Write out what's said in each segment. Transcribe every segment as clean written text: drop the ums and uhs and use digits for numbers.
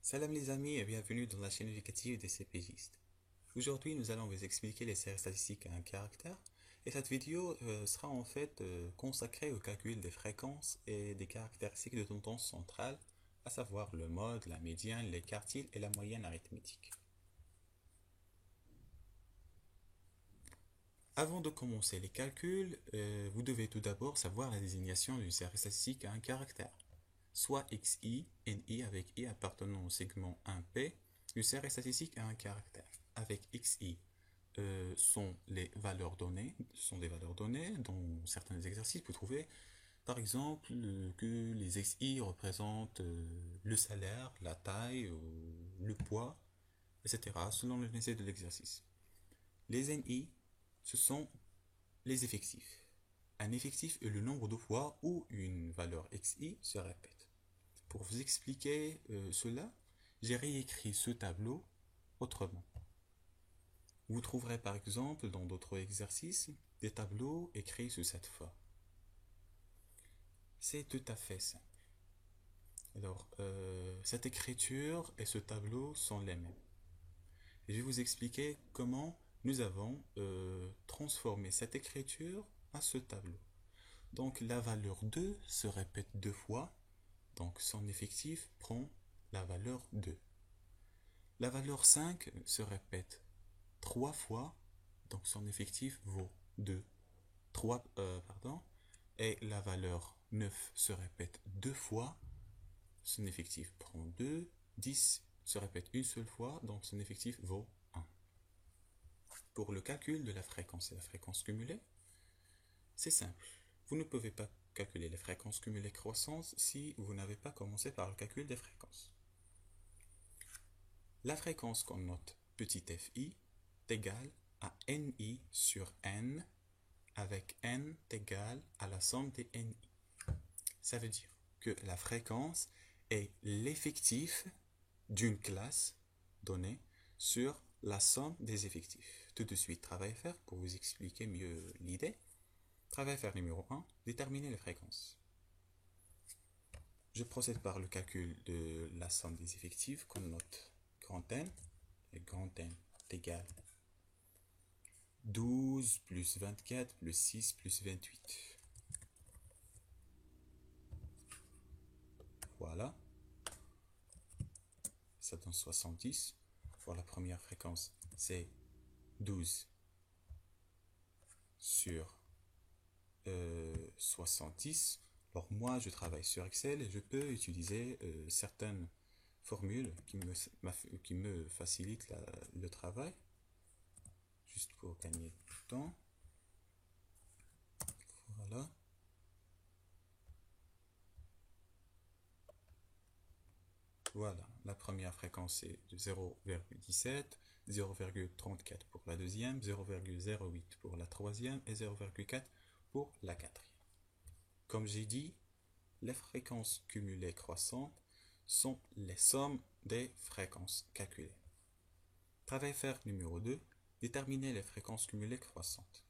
Salam les amis et bienvenue dans la chaîne éducative des CPGistes. Aujourd'hui nous allons vous expliquer les séries statistiques à un caractère et cette vidéo sera en fait consacrée au calcul des fréquences et des caractéristiques de tendance centrale, à savoir le mode, la médiane, les quartiles et la moyenne arithmétique. Avant de commencer les calculs, vous devez tout d'abord savoir la désignation d'une série statistique à un caractère. Soit xi, ni avec i appartenant au segment 1p, une série statistique à un caractère. Avec xi sont des valeurs données dans certains exercices. Vous trouvez par exemple que les xi représentent le salaire, la taille, le poids, etc. selon le nécessaire de l'exercice. Les ni, ce sont les effectifs. Un effectif est le nombre de fois où une valeur xi se répète. Pour vous expliquer cela, j'ai réécrit ce tableau autrement. Vous trouverez par exemple dans d'autres exercices des tableaux écrits sous cette forme. C'est tout à fait simple. Alors, cette écriture et ce tableau sont les mêmes. Je vais vous expliquer comment nous avons transformé cette écriture à ce tableau. Donc, la valeur 2 se répète deux fois, donc son effectif prend la valeur 2. La valeur 5 se répète 3 fois, donc son effectif vaut 2. 3, pardon. Et la valeur 9 se répète 2 fois, son effectif prend 2. 10 se répète une seule fois, donc son effectif vaut 1. Pour le calcul de la fréquence et la fréquence cumulée, c'est simple. Vous ne pouvez pas calculer les fréquences cumulées croissantes si vous n'avez pas commencé par le calcul des fréquences. La fréquence qu'on note petit fi est égale à ni sur n, avec n égale à la somme des ni. Ça veut dire que la fréquence est l'effectif d'une classe donnée sur la somme des effectifs. Tout de suite, travail à faire pour vous expliquer mieux l'idée. Travail à faire numéro 1, déterminer les fréquences. Je procède par le calcul de la somme des effectifs qu'on note grand N, et grand N est égal 12 plus 24 plus 6 plus 28. Voilà. Ça donne 70. Pour la première fréquence, c'est 12 sur 70. Alors moi, je travaille sur Excel et je peux utiliser certaines formules qui me facilitent le travail, juste pour gagner du temps. Voilà. Voilà, la première fréquence est de 0,17, 0,34 pour la deuxième, 0,08 pour la troisième et 0,4 pour la quatrième. Comme j'ai dit, les fréquences cumulées croissantes sont les sommes des fréquences calculées. Travail à faire numéro 2, déterminer les fréquences cumulées croissantes.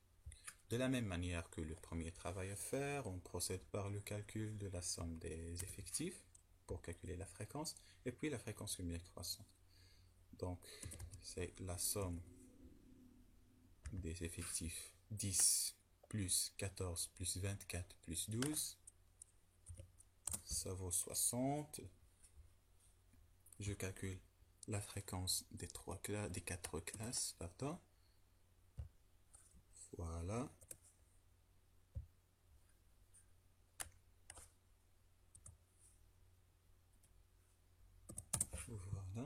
De la même manière que le premier travail à faire, on procède par le calcul de la somme des effectifs pour calculer la fréquence, et puis la fréquence cumulée croissante. Donc, c'est la somme des effectifs 10 plus 14 plus 24 plus 12. Ça vaut 60. Je calcule la fréquence des quatre classes. Pardon. Voilà. Voilà.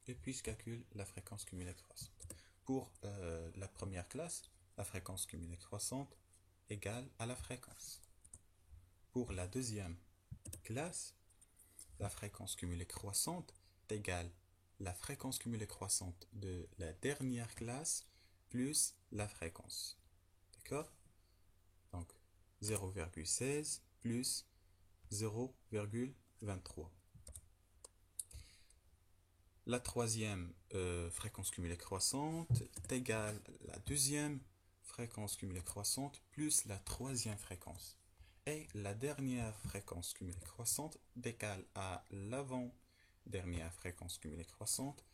Et puis je calcule la fréquence cumulée croissante. Pour la première classe, la fréquence cumulée croissante égale à la fréquence. Pour la deuxième classe, la fréquence cumulée croissante est égale à la fréquence cumulée croissante de la dernière classe plus la fréquence. D'accord? Donc 0,16 plus 0,23. La troisième fréquence cumulée croissante est égale à la deuxième fréquence cumulée croissante plus la troisième fréquence. et la dernière fréquence cumulée croissante décale à l'avant-dernière fréquence cumulée croissante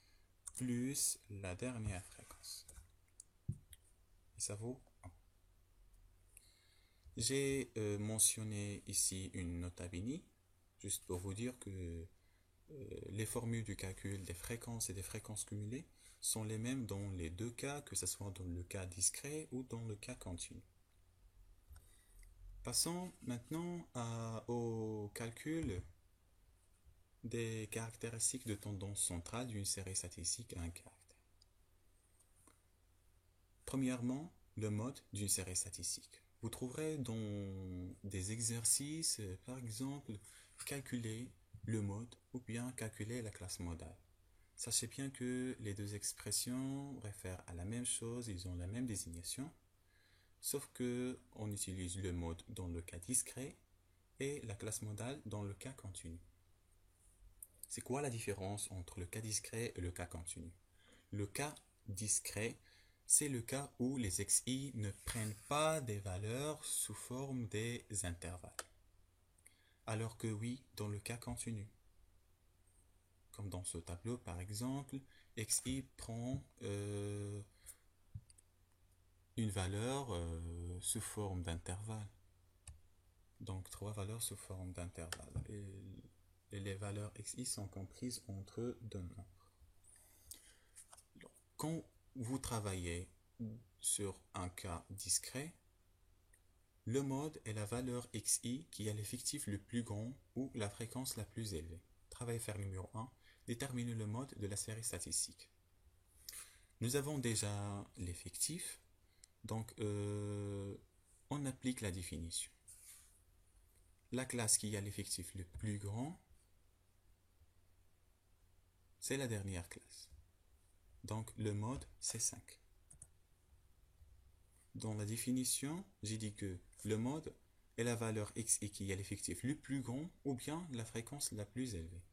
plus la dernière fréquence. Et ça vaut 1. J'ai mentionné ici une nota bene, juste pour vous dire que les formules du calcul des fréquences et des fréquences cumulées sont les mêmes dans les deux cas, que ce soit dans le cas discret ou dans le cas continu. Passons maintenant au calcul des caractéristiques de tendance centrale d'une série statistique à un caractère. Premièrement, le mode d'une série statistique. Vous trouverez dans des exercices, par exemple, calculer le mode ou bien calculer la classe modale. Sachez bien que les deux expressions réfèrent à la même chose, ils ont la même désignation, sauf que on utilise le mode dans le cas discret et la classe modale dans le cas continu. C'est quoi la différence entre le cas discret et le cas continu? Le cas discret, c'est le cas où les xi ne prennent pas des valeurs sous forme des intervalles. Alors que oui, dans le cas continu. Comme dans ce tableau par exemple, xi prend une valeur sous forme d'intervalle. Donc 3 valeurs sous forme d'intervalle. Et les valeurs xi sont comprises entre deux nombres. Quand vous travaillez sur un cas discret, le mode est la valeur xi qui a l'effectif le plus grand ou la fréquence la plus élevée. Travail faire numéro 1, déterminer le mode de la série statistique. Nous avons déjà l'effectif, donc on applique la définition. La classe qui a l'effectif le plus grand, c'est la dernière classe. Donc le mode, c'est 5. Dans la définition, j'ai dit que le mode est la valeur xi qui a l'effectif le plus grand ou bien la fréquence la plus élevée.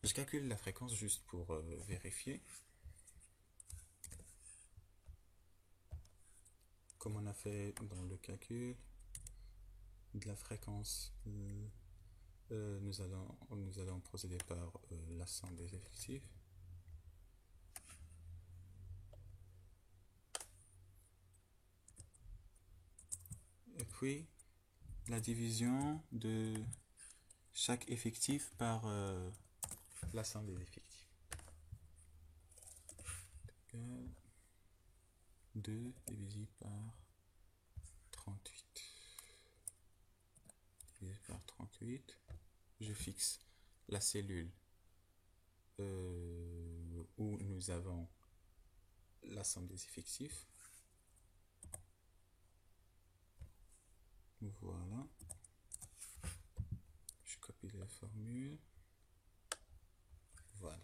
Je calcule la fréquence juste pour vérifier. Comme on a fait dans le calcul de la fréquence, nous allons procéder par la somme des effectifs. Et puis, la division de chaque effectif par la somme des effectifs. 2 divisé par 38. Divisé par 38. Je fixe la cellule où nous avons la somme des effectifs. Voilà. Je copie la formule. Voilà.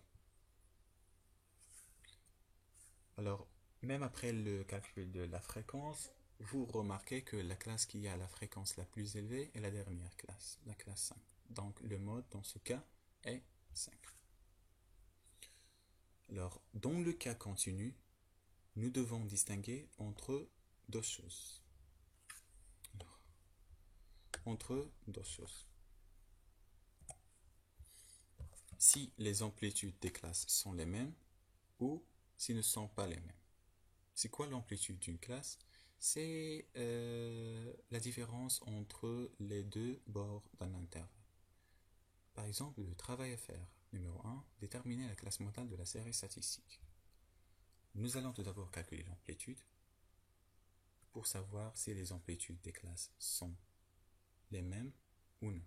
Alors, même après le calcul de la fréquence, vous remarquez que la classe qui a la fréquence la plus élevée est la dernière classe, la classe 5. Donc, le mode, dans ce cas, est 5. Alors, dans le cas continu, nous devons distinguer entre deux choses. Si les amplitudes des classes sont les mêmes ou s'ils ne sont pas les mêmes. C'est quoi l'amplitude d'une classe? C'est la différence entre les deux bords d'un intervalle. Par exemple, le travail à faire, numéro 1, déterminer la classe modale de la série statistique. Nous allons tout d'abord calculer l'amplitude pour savoir si les amplitudes des classes sont les mêmes ou non.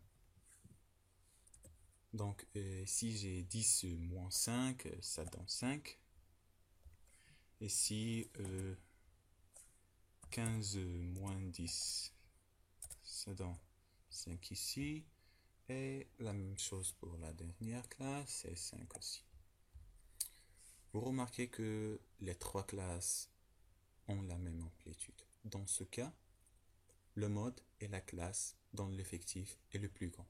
Donc, si j'ai 10 moins 5, ça donne 5. Et si 15 moins 10, ça donne 5 ici. Et la même chose pour la dernière classe, c'est 5 aussi. Vous remarquez que les trois classes ont la même amplitude. Dans ce cas, le mode est la classe dont l'effectif est le plus grand.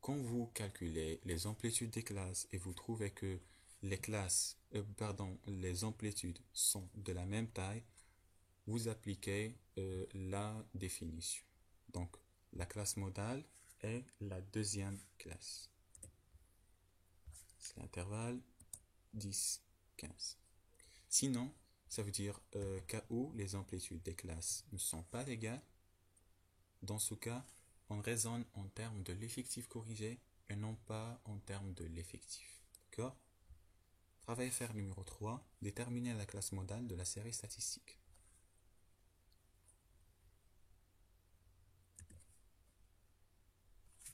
Quand vous calculez les amplitudes des classes et vous trouvez que les amplitudes sont de la même taille, vous appliquez la définition. Donc, la classe modale est la deuxième classe. C'est l'intervalle 10, 15. Sinon, ça veut dire cas où les amplitudes des classes ne sont pas égales. Dans ce cas, on raisonne en termes de l'effectif corrigé et non pas en termes de l'effectif. D'accord? Travail faire numéro 3, déterminer la classe modale de la série statistique.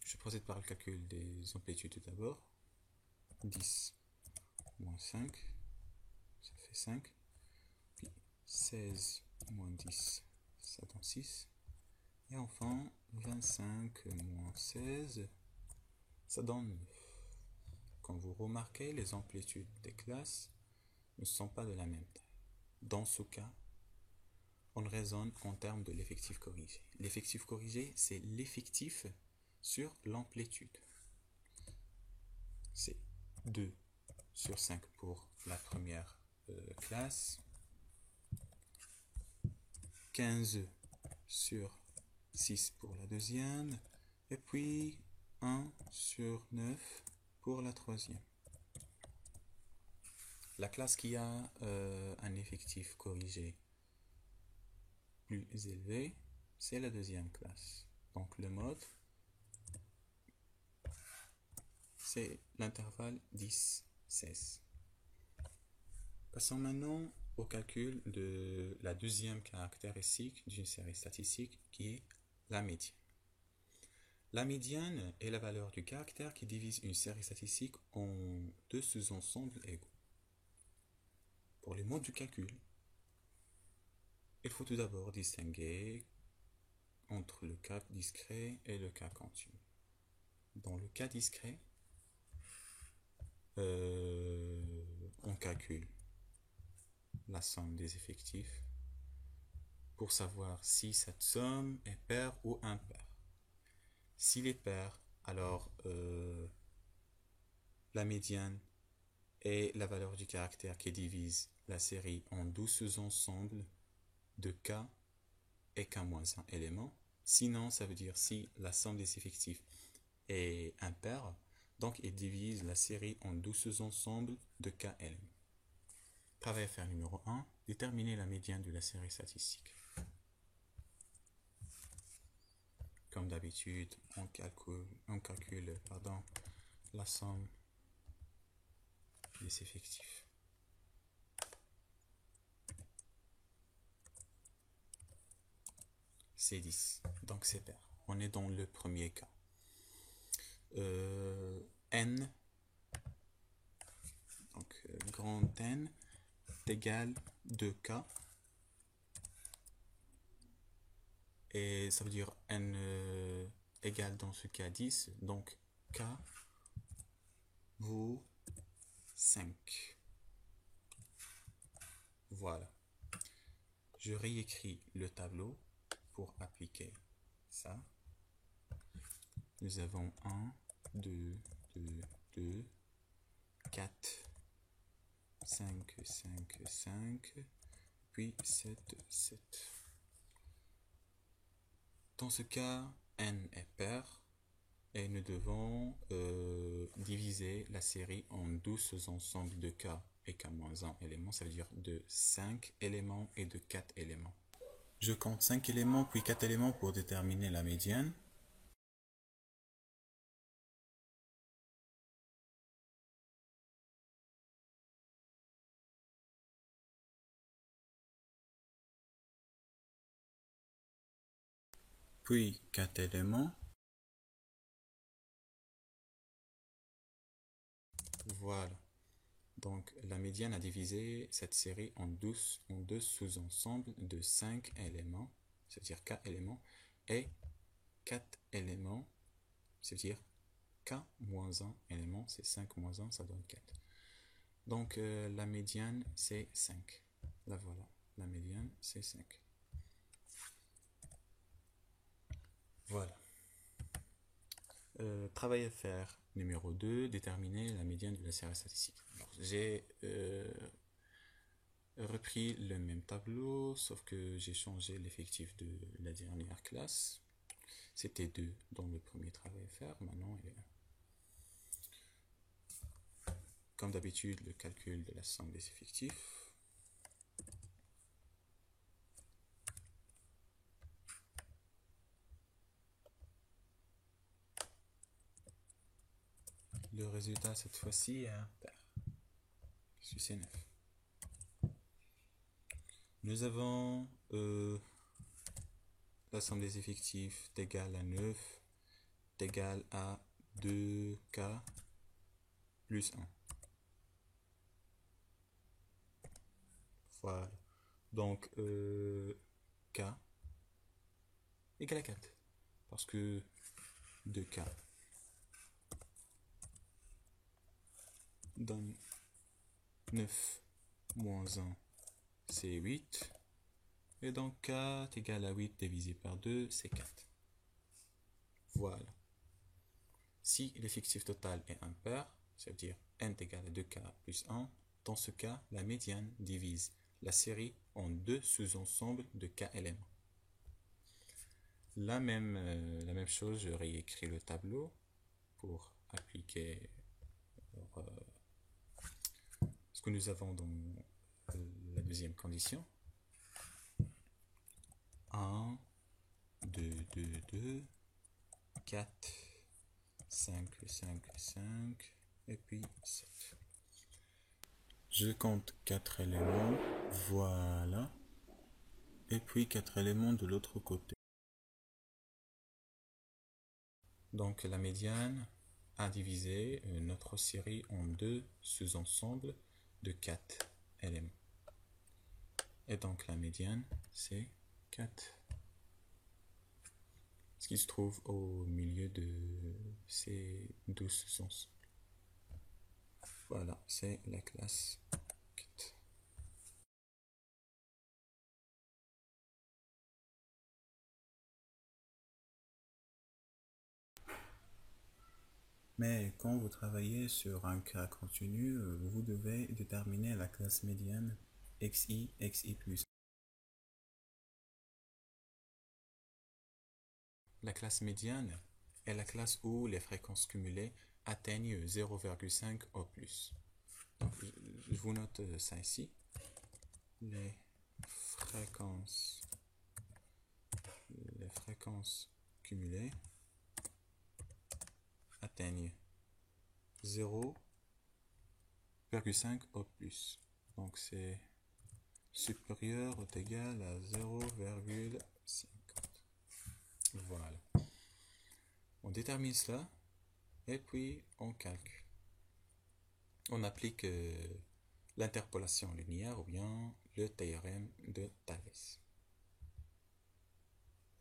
Je procède par le calcul des amplitudes tout d'abord. 10 moins 5, ça fait 5. Puis 16 moins 10, ça donne 6. Et enfin, 25 moins 16, ça donne 9. Comme vous remarquez, les amplitudes des classes ne sont pas de la même taille. Dans ce cas, on raisonne en termes de l'effectif corrigé. L'effectif corrigé, c'est l'effectif sur l'amplitude. C'est 2 sur 5 pour la première classe, 15 sur 6 pour la deuxième, et puis 1 sur 9 pour la troisième. La classe qui a un effectif corrigé plus élevé, c'est la deuxième classe. Donc le mode, c'est l'intervalle 10, 16. Passons maintenant au calcul de la deuxième caractéristique d'une série statistique qui est la médiane. La médiane est la valeur du caractère qui divise une série statistique en deux sous-ensembles égaux. Pour les modes du calcul, il faut tout d'abord distinguer entre le cas discret et le cas continu. Dans le cas discret, on calcule la somme des effectifs pour savoir si cette somme est paire ou impaire. S'il est paire, alors la médiane est la valeur du caractère qui divise la série en 12 sous-ensembles de k et k-1 éléments. Sinon, ça veut dire si la somme des effectifs est impaire, donc il divise la série en 12 sous-ensembles de k éléments. Travail à faire numéro 1, déterminer la médiane de la série statistique. Comme d'habitude, on calcule la somme des effectifs. C'est 10, donc c'est pair. On est dans le premier cas. N, donc grand N, est égal 2K. Et ça veut dire N égale dans ce cas 10, donc K vaut 5. Voilà. Je réécris le tableau pour appliquer ça. Nous avons 1, 2, 2, 2, 4, 5, 5, 5, puis 7, 7. Dans ce cas, n est pair et nous devons diviser la série en 12 sous-ensembles de k et k-1 éléments, ça veut dire de 5 éléments et de 4 éléments. Je compte 5 éléments puis 4 éléments pour déterminer la médiane. Puis 4 éléments. Voilà. Donc la médiane a divisé cette série en deux sous-ensembles de 5 éléments, c'est-à-dire k éléments, et 4 éléments, c'est-à-dire k-1 éléments, c'est 5 moins 1, ça donne 4. Donc la médiane c'est 5. La voilà, la médiane c'est 5. Voilà. Travail à faire numéro 2, déterminer la médiane de la série statistique. J'ai repris le même tableau, sauf que j'ai changé l'effectif de la dernière classe. C'était 2 dans le premier travail à faire, maintenant il y a, comme d'habitude, le calcul de la somme des effectifs. Le résultat cette fois-ci est impair, c'est 9. Nous avons la somme des effectifs est égale à 9, est égale à 2K plus 1. Voilà. Donc, K égale à 4. Parce que 2K donne 9 moins 1, c'est 8. Et donc, K est égal à 8 divisé par 2, c'est 4. Voilà. Si l'effectif total est impair, ça veut dire n est égal à 2K plus 1, dans ce cas, la médiane divise la série en deux sous-ensembles de K éléments. La même chose, je réécris le tableau pour appliquer ce que nous avons dans la deuxième condition. 1, 2, 2, 2, 4, 5, 5, 5, et puis 7. Je compte 4 éléments, voilà, et puis 4 éléments de l'autre côté. Donc la médiane a divisé notre série en deux sous-ensembles de 4 éléments. Et donc la médiane, c'est 4. Ce qui se trouve au milieu de ces deux sous-ensembles. Voilà, c'est la classe 4. Mais quand vous travaillez sur un cas continu, vous devez déterminer la classe médiane xi, xi plus. La classe médiane est la classe où les fréquences cumulées atteignent 0,5 au plus. Donc, je vous note ça ici. Les fréquences cumulées atteignent 0,5 au plus. Donc c'est supérieur ou égal à 0,50. Voilà. On détermine cela et puis on calcule. On applique l'interpolation linéaire ou bien le théorème de Thalès.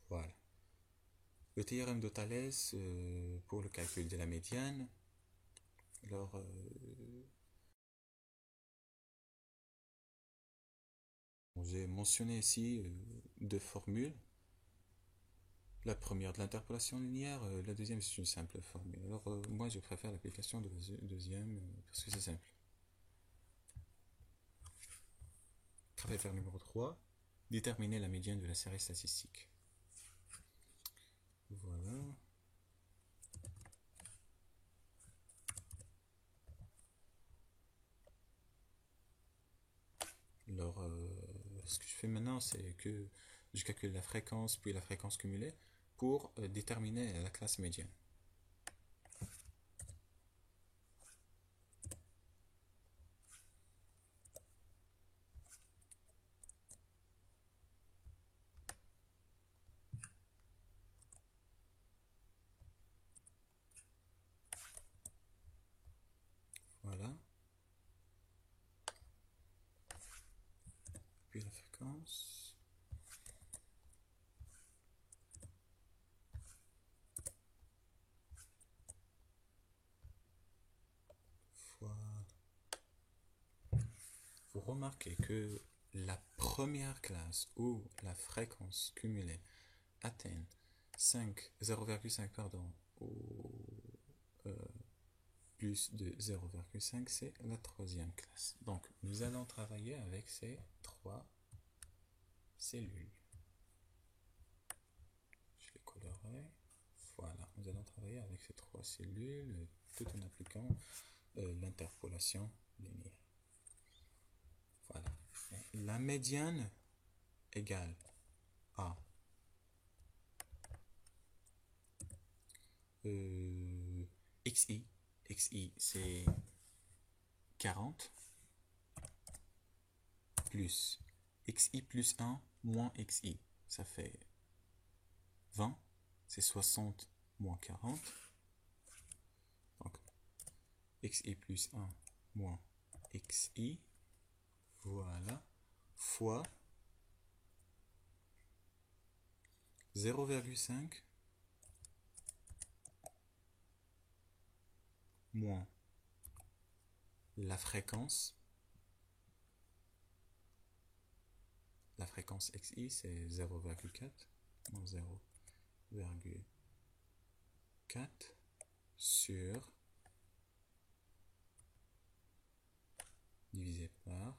Voilà. Le théorème de Thalès pour le calcul de la médiane. Alors, j'ai mentionné ici deux formules. La première de l'interpolation linéaire, la deuxième c'est une simple formule. Alors moi je préfère l'application de la deuxième parce que c'est simple. Travail faire numéro 3. Déterminer la médiane de la série statistique. Voilà. Alors, ce que je fais maintenant, c'est que je calcule la fréquence puis la fréquence cumulée pour déterminer la classe médiane. Voilà. Puis la fréquence. Vous remarquez que la première classe où la fréquence cumulée atteint 0,5 pardon, ou plus de 0,5, c'est la troisième classe. Donc nous allons travailler avec ces trois cellules. Je les colorerai. carré avec ces 3 cellules, tout en appliquant l'interpolation linéaire. Voilà. La médiane égale à xi. Xi, c'est 40 plus xi plus 1 moins xi. Ça fait 20. C'est 60 moins 40. Donc, xi plus 1 moins xi. Voilà. Fois 0,5 moins la fréquence. La fréquence xi, c'est 0,4 moins 0,4 sur divisé par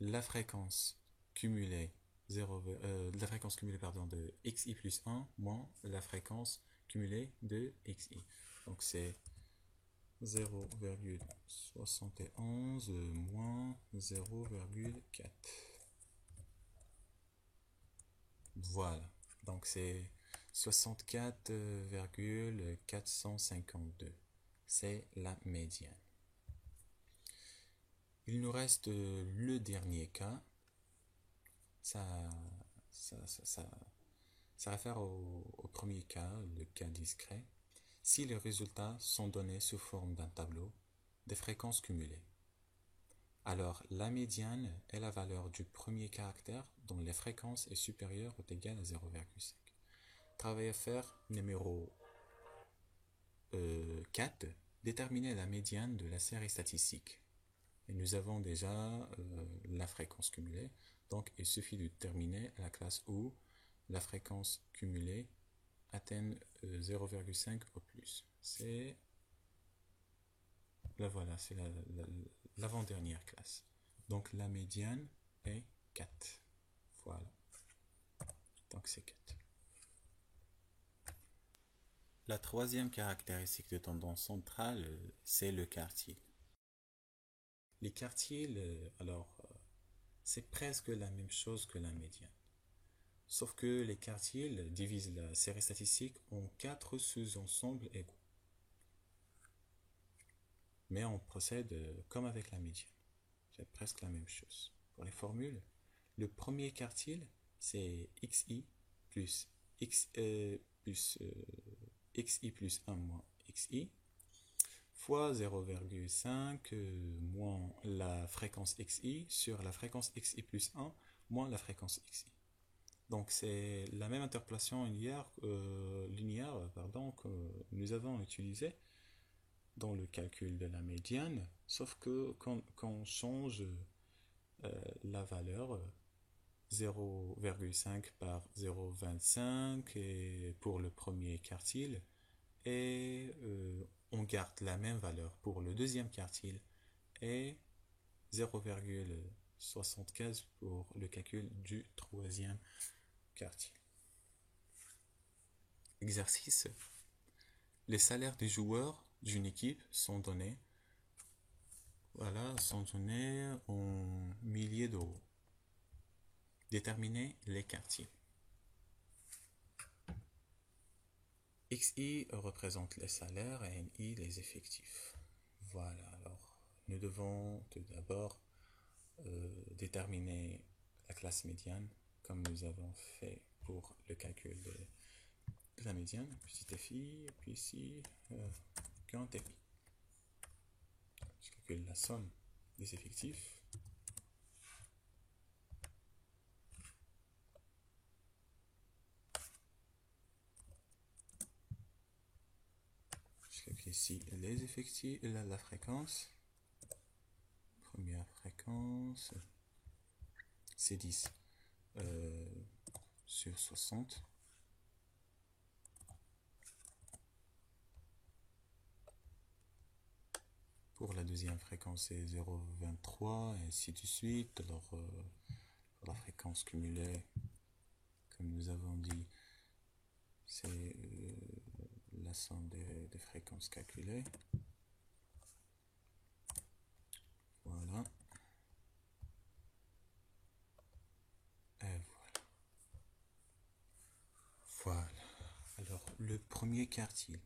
la fréquence cumulée la fréquence cumulée pardon, de xi plus 1 moins la fréquence cumulée de xi. Donc c'est 0,71 moins 0,4. Voilà. Donc c'est 64,452. C'est la médiane. Il nous reste le dernier cas. Ça réfère au premier cas, le cas discret. Si les résultats sont donnés sous forme d'un tableau des fréquences cumulées, alors la médiane est la valeur du premier caractère dont les fréquences est supérieure ou égale à 0,5. Travail à faire numéro 4, déterminer la médiane de la série statistique. Et nous avons déjà la fréquence cumulée, donc il suffit de terminer à la classe où la fréquence cumulée atteint 0,5 au plus. C'est voilà, c'est l'avant-dernière classe. Donc la médiane est 4. Voilà. Donc c'est 4. La troisième caractéristique de tendance centrale, c'est le quartile. Les quartiles, c'est presque la même chose que la médiane. Sauf que les quartiles divisent la série statistique en 4 sous-ensembles égaux. Mais on procède comme avec la médiane. C'est presque la même chose. Pour les formules, le premier quartile, c'est xi plus xi plus 1 moins xi fois 0,5 moins la fréquence xi sur la fréquence xi plus 1 moins la fréquence xi. Donc c'est la même interpolation linéaire que nous avons utilisée dans le calcul de la médiane, sauf que quand on change la valeur 0,5 par 0,25 et pour le premier quartile, et on garde la même valeur pour le deuxième quartile et 0,75 pour le calcul du troisième quartile. Exercice. Les salaires des joueurs d'une équipe sont donnés, en milliers d'euros. Déterminer les quartiles. XI représente les salaires et NI les effectifs. Voilà, alors nous devons tout d'abord déterminer la classe médiane comme nous avons fait pour le calcul de la médiane, petit fi, puis ici, grand fi. Je calcule la somme des effectifs. Je calcule ici les effectifs, la fréquence. Première fréquence, c'est 10 sur 60. Pour la deuxième fréquence, c'est 0,23 et ainsi de suite. Alors, pour la fréquence cumulée, comme nous avons dit, c'est somme des fréquences calculées. Voilà. Et voilà. Voilà. Alors, le premier quartile.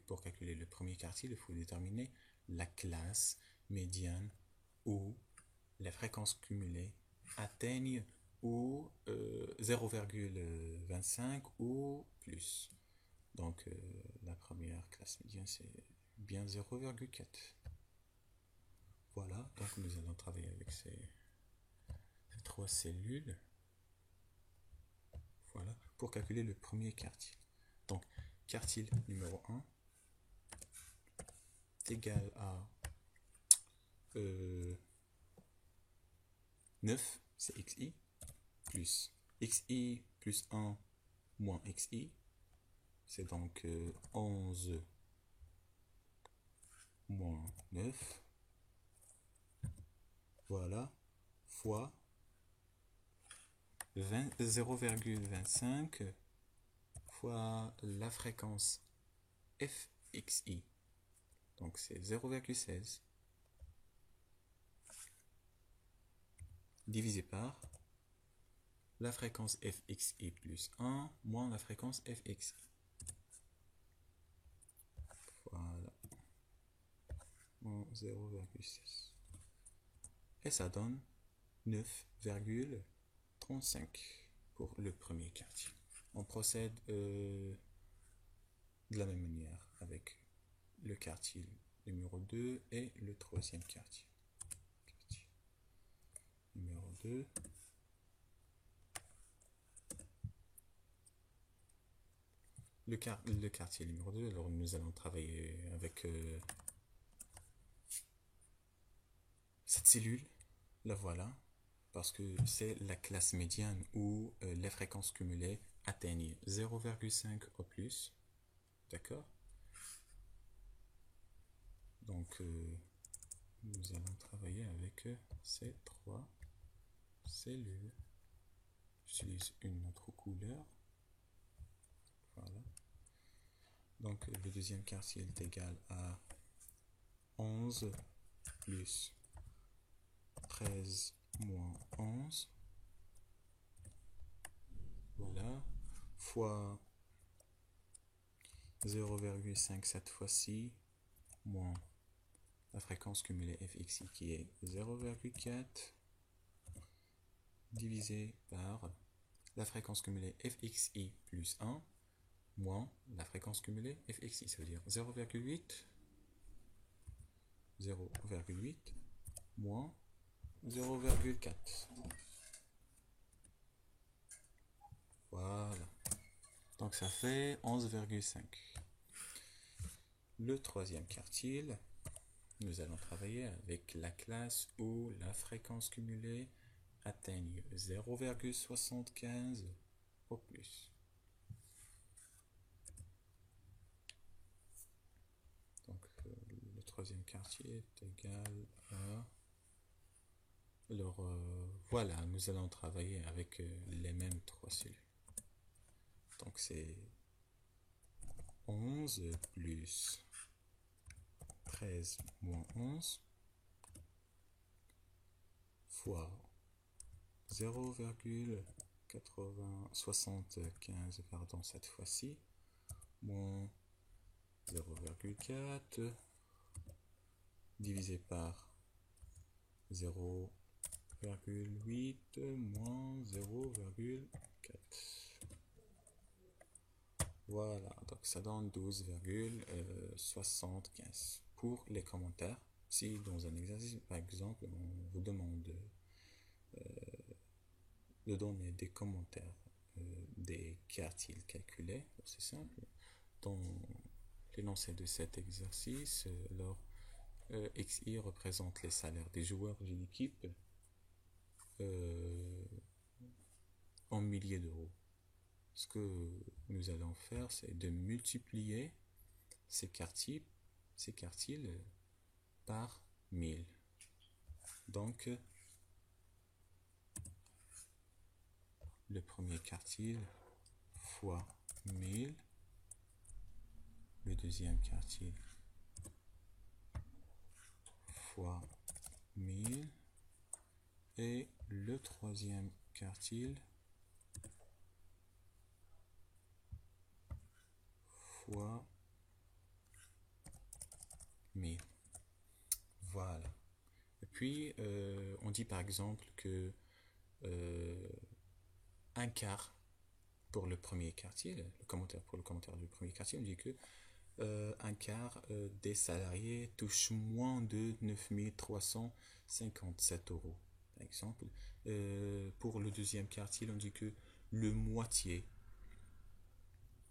Pour calculer le premier quartile, il faut déterminer la classe médiane où les fréquences cumulées atteignent ou 0,25 ou plus. Donc la première classe médiane c'est bien 0,4. Voilà, donc nous allons travailler avec ces trois cellules. Voilà, pour calculer le premier quartile. Donc quartile numéro 1 est égal à 9, c'est xi, plus xi plus 1 moins xi, c'est donc 11 moins 9, voilà, fois 0,25 fois la fréquence fxi, donc c'est 0,16, divisé par la fréquence fxi plus 1 moins la fréquence fxi. Voilà. 0,16. Et ça donne 9,35 pour le premier quartile. On procède de la même manière avec le quartile numéro 2 et le troisième quartile. Numéro 2. Le quartier numéro 2, alors nous allons travailler avec cette cellule, la voilà, parce que c'est la classe médiane où les fréquences cumulées atteignent 0,5 au plus, d'accord? Donc nous allons travailler avec ces trois cellules. J'utilise une autre couleur, voilà. Donc le deuxième quartier est égal à 11 plus 13 moins 11, voilà, fois 0,5 cette fois-ci, moins la fréquence cumulée fxi qui est 0,4, divisé par la fréquence cumulée fxi plus 1, moins la fréquence cumulée fxi, ça veut dire 0,8, 0,8, moins 0,4. Voilà. Donc ça fait 11,5. Le troisième quartile, nous allons travailler avec la classe où la fréquence cumulée atteigne 0,75 au plus. Donc le troisième quartier est égal à... Alors voilà, nous allons travailler avec les mêmes trois cellules. Donc c'est 11 plus 13 moins 11 fois 0,75 pardon cette fois-ci moins 0,4 divisé par 0,8 moins 0,4. Voilà, donc ça donne 12,75. Pour les commentaires, si dans un exercice, par exemple, on vous demande de donner des commentaires des quartiles calculés, c'est simple. Dans l'énoncé de cet exercice, alors XI représente les salaires des joueurs d'une équipe en milliers d'euros. Ce que nous allons faire, c'est de multiplier ces quartiles par 1000. Donc, le premier quartile fois 1000, le deuxième quartile fois 1000 et le troisième quartile fois 1000. Voilà. Et puis, on dit par exemple que un quart pour le premier quartile, pour le commentaire du premier quartile, on dit que un quart des salariés touche moins de 9357 euros, par exemple. Pour le deuxième quartile, on dit que le moitié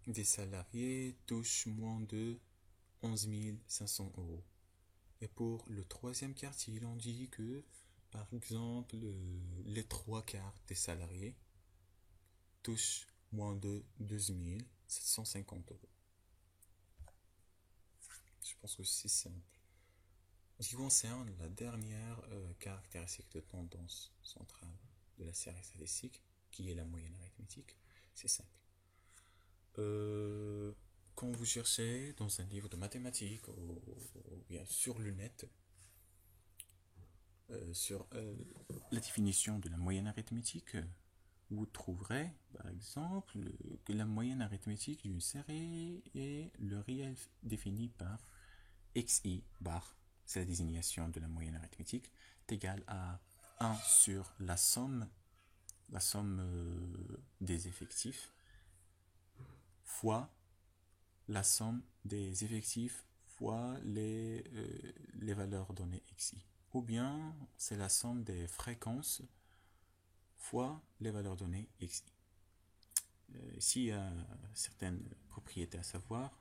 des salariés touche moins de 11 500 euros. Et pour le troisième quartile, on dit que, par exemple, les trois quarts des salariés touchent moins de 12 750 euros. Je pense que c'est simple. En ce qui concerne la dernière caractéristique de tendance centrale de la série statistique, qui est la moyenne arithmétique, c'est simple. Quand vous cherchez dans un livre de mathématiques ou bien sur le net, sur la définition de la moyenne arithmétique, vous trouverez par exemple que la moyenne arithmétique d'une série est le réel défini par xi bar, c'est la désignation de la moyenne arithmétique, est égal à 1 sur la somme des effectifs fois la somme des effectifs fois les valeurs données xi. Ou bien c'est la somme des fréquences fois les valeurs données xi. Ici, il y a certaines propriétés à savoir.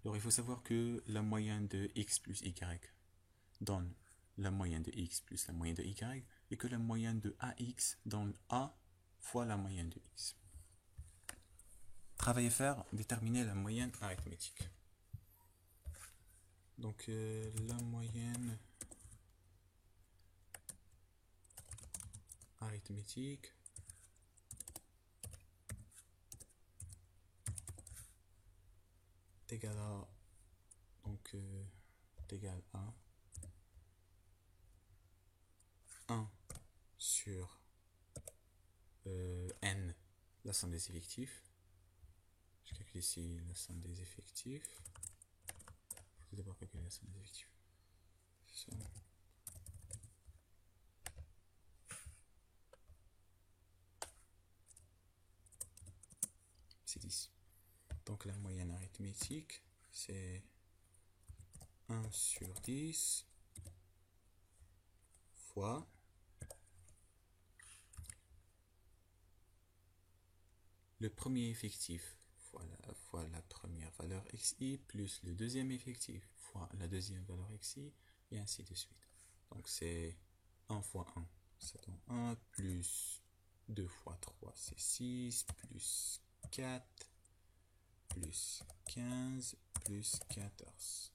Alors, il faut savoir que la moyenne de x plus y donne la moyenne de x plus la moyenne de y, et que la moyenne de ax donne a fois la moyenne de x. Travail à faire, déterminer la moyenne arithmétique. Donc, la moyenne arithmétique est égale à, donc, est égal à 1 sur n, la somme des effectifs. Je calcule ici la somme des effectifs. Il faut d'abord calculer la somme des effectifs. Ça. C'est 10. Donc la moyenne arithmétique, c'est 1 sur 10 fois le premier effectif fois la première valeur xi plus le deuxième effectif fois la deuxième valeur xi et ainsi de suite. Donc c'est 1 fois 1, c'est 1 plus 2 fois 3, c'est 6 plus 4 plus 15 plus 14.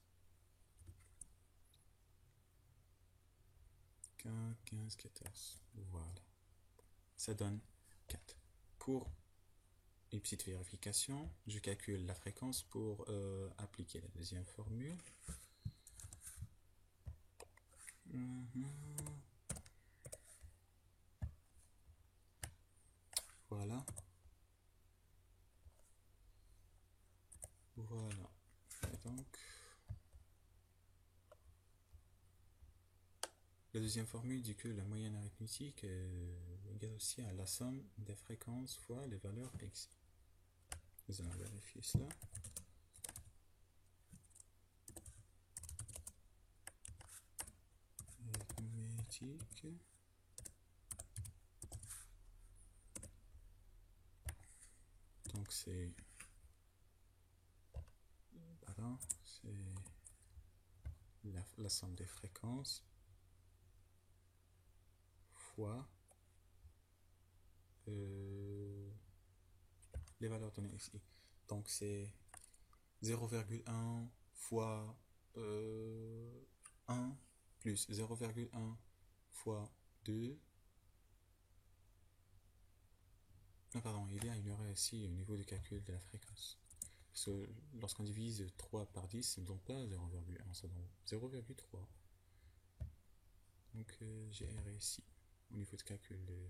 15, 14. Voilà. Ça donne 4. Pour une petite vérification, je calcule la fréquence pour appliquer la deuxième formule. Voilà. Voilà. Et donc, la deuxième formule dit que la moyenne arithmétique est égale aussi à la somme des fréquences fois les valeurs x. Nous allons vérifier cela. Arithmétique. Donc c'est la somme des fréquences fois les valeurs données ici. Donc c'est 0,1 fois 1 plus 0,1 fois 2. pardon, il y a une erreur ici au niveau du calcul de la fréquence. Parce que lorsqu'on divise 3 par 10, ça ne donne pas 0,1, ça donne 0,3. Donc j'ai erré ici, au niveau de calcul de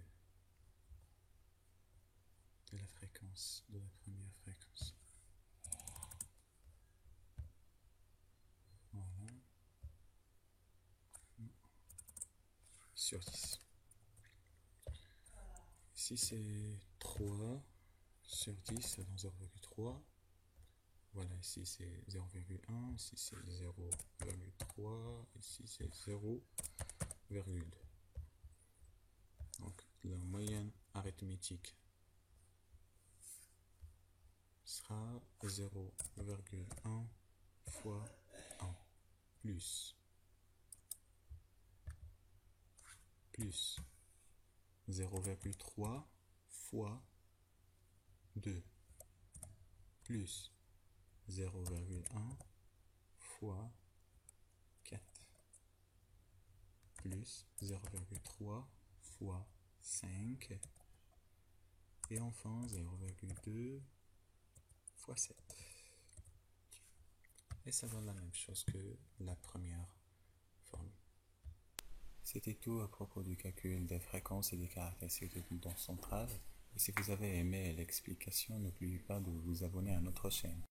la fréquence, de la première fréquence. Voilà. Sur 10. Ici c'est 3 sur 10, ça donne 0,3. Voilà, ici c'est 0,1, ici c'est 0,3, ici c'est 0,2. Donc la moyenne arithmétique sera 0,1 fois 1 plus 0,3 fois 2 plus 0,1 fois 4 plus 0,3 fois 5 et enfin 0,2 fois 7. Et ça donne la même chose que la première formule. C'était tout à propos du calcul des fréquences et des caractéristiques de bouton central. Et si vous avez aimé l'explication, n'oubliez pas de vous abonner à notre chaîne.